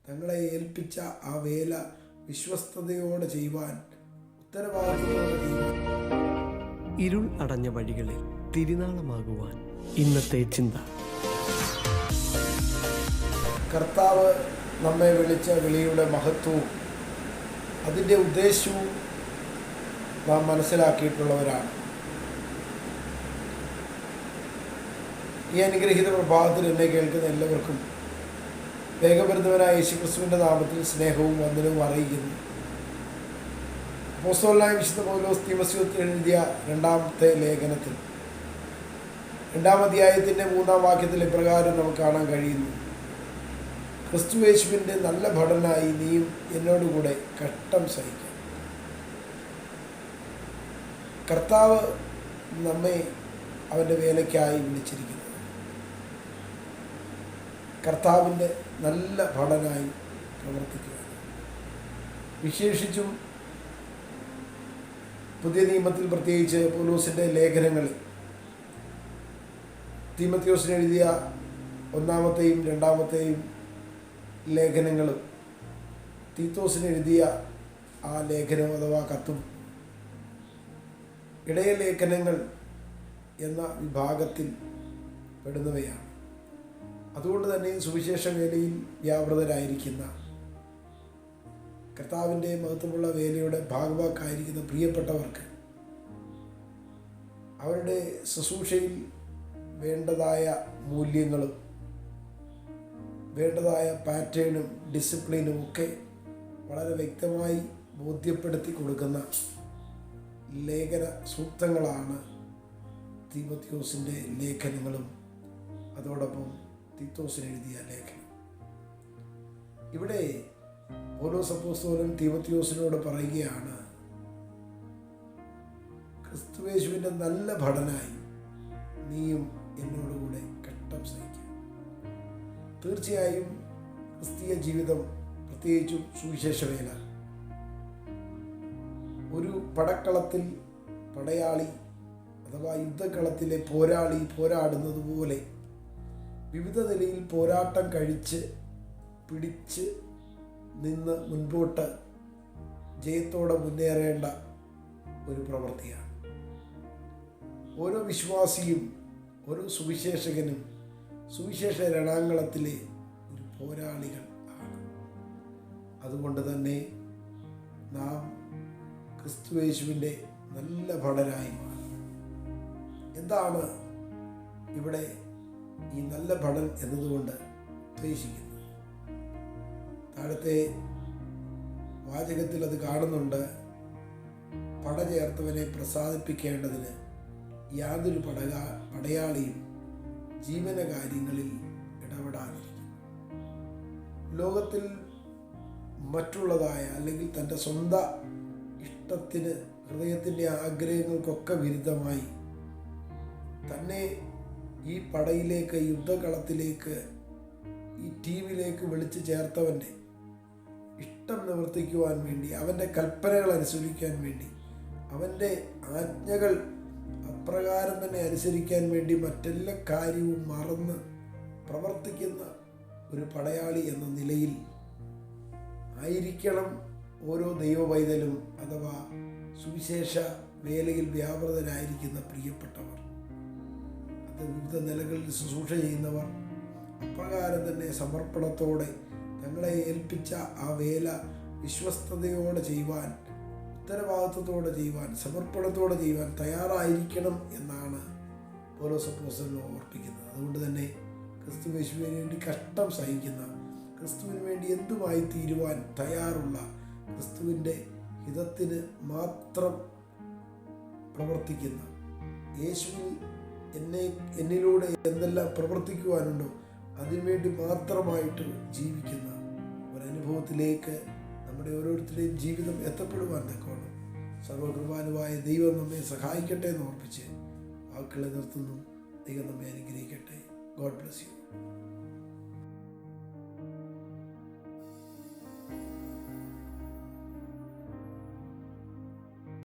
തങ്ങളെ ഏൽപ്പിച്ച ആ വേല വിശ്വസ്തയോടെ ചെയ്യുവാൻ, ഉത്തരവാദിത്വത്തോടെ ചെയ്യുവാൻ. ഇരുൾ അടഞ്ഞ വഴികളിൽ തിരുനാളമാകുവാൻ ഇന്നത്തെ ചിന്ത. കർത്താവ് നമ്മെ വിളിച്ച വിളിയുടെ മഹത്വവും അതിൻ്റെ ഉദ്ദേശവും നാം മനസ്സിലാക്കിയിട്ടുള്ളവരാണ്. ഈ അനുഗ്രഹീത പ്രഭാതത്തിൽ എന്നെ കേൾക്കുന്ന എല്ലാവർക്കും വേഗപരിതവനായ യേശുക്രിസ്തുവിൻ്റെ നാമത്തിൽ സ്നേഹവും വന്ദനവും അറിയിക്കുന്നു. അപ്പോസ്തലനായ വിശുദ്ധ പൗലോസ് തീമോഥെയോസിന് എഴുതിയ രണ്ടാമത്തെ ലേഖനത്തിൽ 2-ാം അധ്യായത്തിൻ്റെ 3-ാം വാക്യത്തിൽ ഇപ്രകാരം നമുക്ക് കാണാൻ കഴിയുന്നു: ക്രിസ്തു യേശുവിൻ്റെ നല്ല ഭടനായി നീയും എന്നോടുകൂടെ കഷ്ടം സഹിക്കും. കർത്താവ് നമ്മെ അവൻ്റെ വേലയ്ക്കായി വിളിച്ചിരിക്കുന്നു. കർത്താവിൻ്റെ നല്ല ഭടനായി പ്രവർത്തിക്കുക. വിശേഷിച്ചും പുതിയ നിയമത്തിൽ, പ്രത്യേകിച്ച് പൗലോസിൻ്റെ ലേഖനങ്ങളിൽ, തീമോഥെയോസിന് എഴുതിയ 1-ാമത്തെയും 2-ാമത്തെയും ലേഖനങ്ങളും തീത്തോസിന് എഴുതിയ ആ ലേഖനം അഥവാ കത്തും ഇടയ ലേഖനങ്ങൾ എന്ന വിഭാഗത്തിൽ പെടുന്നവയാണ്. അതുകൊണ്ട് തന്നെ സുവിശേഷ വേലയിൽ വ്യാപൃതരായിരിക്കുന്ന, കർത്താവിൻ്റെ മഹത്വമുള്ള വേലയുടെ ഭാഗവാക്കായിരിക്കുന്ന പ്രിയപ്പെട്ടവർക്ക് അവരുടെ ശുശ്രൂഷയിൽ വേണ്ടതായ മൂല്യങ്ങളും വേണ്ടതായ പാറ്റേണും ഡിസിപ്ലിനും ഒക്കെ വളരെ വ്യക്തമായി ബോധ്യപ്പെടുത്തി കൊടുക്കുന്ന ലേഖന സൂക്തങ്ങളാണ് തീമോഥെയോസിൻ്റെ ലേഖനങ്ങളും അതോടൊപ്പം തീത്തോസിന് എഴുതിയ ലേഖനം. ഇവിടെ പൗലോസ് അപ്പോസ്തലൻ തീമോഥെയോസിനോട് പറയുകയാണ്, ക്രിസ്തുയേശുവിൻ്റെ നല്ല ഭടനായി നീയും എന്നോടുകൂടെ കഷ്ടം സഹിക്കുക. തീർച്ചയായും ക്രിസ്തീയ ജീവിതം, പ്രത്യേകിച്ചും സുവിശേഷ വേല, ഒരു പടക്കളത്തിൽ പടയാളി അഥവാ യുദ്ധക്കളത്തിലെ പോരാളി പോരാടുന്നത് പോലെ വിവിധ നിലയിൽ പോരാട്ടം കഴിച്ച് പിടിച്ച് നിന്ന് മുൻപോട്ട് ജയത്തോടെ മുന്നേറേണ്ട ഒരു പ്രവൃത്തിയാണ്. ഓരോ വിശ്വാസിയും ഓരോ സുവിശേഷകനും സുവിശേഷ രണാങ്കളത്തിലെ ഒരു പോരാളികൾ ആണ്. അതുകൊണ്ട് തന്നെ നാം ക്രിസ്തുയേശുവിൻ്റെ നല്ല ഭടനായി മാറും. എന്താണ് ഇവിടെ ഈ നല്ല ഭടൻ എന്നതുകൊണ്ട് ഉദ്ദേശിക്കുന്നത്? താഴത്തെ വാചകത്തിൽ അത് കാണുന്നുണ്ട്: പട ചേർത്തവനെ പ്രസാദിപ്പിക്കേണ്ടതിന് യാതൊരു പടയാളിയും ജീവന കാര്യങ്ങളിൽ ഇടപെടാതിരിക്കും. ലോകത്തിൽ മറ്റുള്ളതായ അല്ലെങ്കിൽ തൻ്റെ സ്വന്തം ഇഷ്ടത്തിന്, ഹൃദയത്തിൻ്റെ ആഗ്രഹങ്ങൾക്കൊക്കെ വിരുദ്ധമായി തന്നെ ഈ പടയിലേക്ക്, യുദ്ധകളത്തിലേക്ക്, ഈ ടീമിലേക്ക് വിളിച്ചു ചേർത്തവൻ്റെ ഇഷ്ടം നിവർത്തിക്കുവാൻ വേണ്ടി, അവൻ്റെ കൽപ്പനകൾ അനുസരിക്കാൻ വേണ്ടി, അവൻ്റെ ആജ്ഞകൾ അപ്രകാരം തന്നെ അനുസരിക്കാൻ വേണ്ടി മറ്റെല്ലാ കാര്യവും മറന്ന് പ്രവർത്തിക്കുന്ന ഒരു പടയാളി എന്ന നിലയിൽ ആയിരിക്കണം ഓരോ ദൈവവൈതലും അഥവാ സുവിശേഷ വേലയിൽ വ്യാപൃതരായിരിക്കുന്ന പ്രിയപ്പെട്ടവർ. അത് വിവിധ നിലകളിൽ ശുശ്രൂഷ ചെയ്യുന്നവർ അപ്രകാരം തന്നെ സമർപ്പണത്തോടെ തങ്ങളെ ഏൽപ്പിച്ച ആ വേല വിശ്വസ്തയോടെ ചെയ്യുവാൻ, ഉത്തരവാദിത്വത്തോടെ ചെയ്യുവാൻ, സമർപ്പണത്തോടെ ചെയ്യുവാൻ തയ്യാറായിരിക്കണം എന്നാണ് പൗലോസ് അപ്പോസ്തലൻ ഓർപ്പിക്കുന്നത്. അതുകൊണ്ട് തന്നെ ക്രിസ്തുയേശുവിന് വേണ്ടി കഷ്ടം സഹിക്കുന്ന, ക്രിസ്തുവിന് വേണ്ടി എന്തുമായി തീരുവാൻ തയ്യാറുള്ള, ക്രിസ്തുവിൻ്റെ ഹിതത്തിന് മാത്രം പ്രവർത്തിക്കുന്ന, യേശുവിൽ എന്നിലൂടെ എന്തെല്ലാം പ്രവർത്തിക്കുവാനുണ്ടോ അതിനുവേണ്ടി മാത്രമായിട്ട് ജീവിക്കുന്ന ഒരനുഭവത്തിലേക്ക് നമ്മുടെ ഓരോരുത്തരുടെയും ജീവിതം എത്തപ്പെടുവാൻ തക്കോണം സർവകൃപാലുവായ ദൈവം നമ്മെ സഹായിക്കട്ടെ എന്ന് ഓർപ്പിച്ച് വാക്കുകളെ നിർത്തുന്നു. ദൈവം നമ്മെ അനുഗ്രഹിക്കട്ടെ. God bless you.